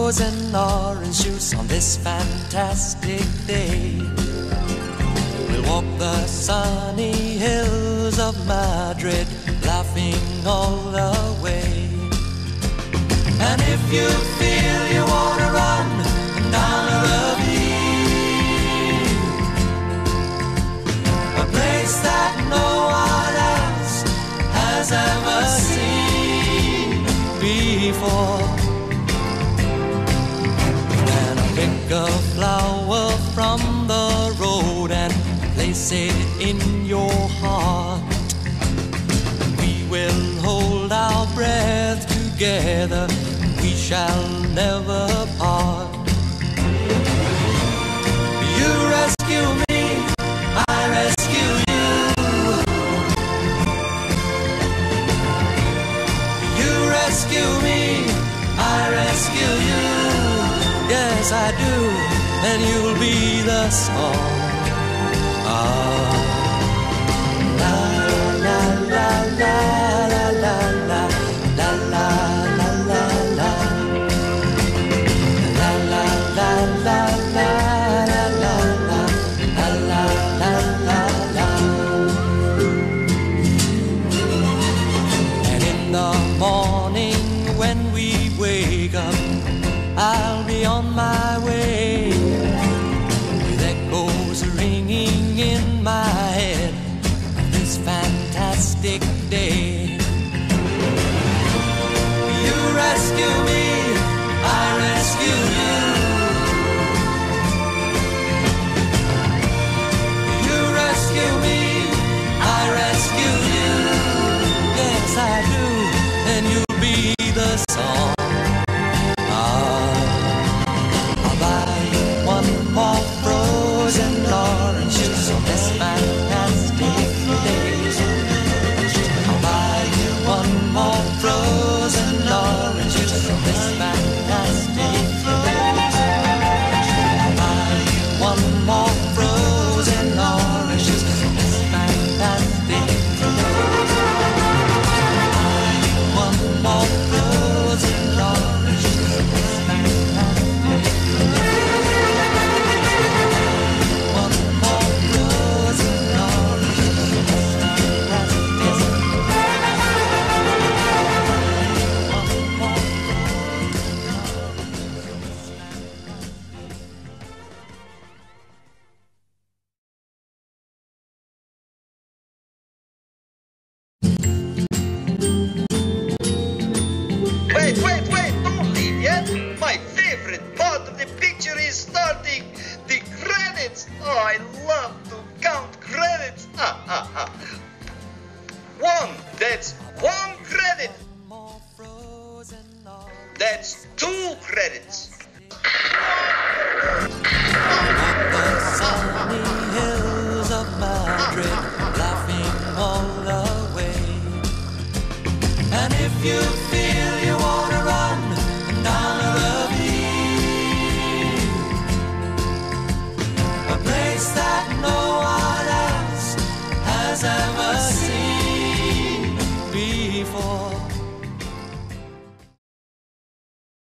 frozen orange juice on this fantastic day. We'll walk the sunny hills of Madrid, laughing all the way. And if you feel you want to run down a ravine, a place that no one else has ever seen before, then I'll pick a flower from the road and place it in your heart. We will hold our breath together, we shall never part. You rescue me, I rescue you. You rescue me, I rescue you. Yes, I do, and you'll be the song. La la la la la la la la la la la la la la la la la la la. And in the morning when we wake up, I'll be on my way, with echoes ringing in my head this fantastic day. You rescue me, I rescue you. You rescue me, I rescue you. Yes, I do, and you'll be the song. I'll buy you one more frozen orange juice on this fantastic day. I'll buy you one more frozen orange juice on this fantastic day. I'll buy you one more frozen orange juice on this fantastic day. One more frozen orange juice on this fantastic day. One more frozen orange juice on this fantastic day. Wait, don't leave yet. My favorite part of the picture is starting. The credits. Oh, I love to count credits. One, that's one credit. That's two credits. The sunny hills of Madrid, laughing all the way. And if you feel you want to run down a ravine, a place that no one else has ever seen before,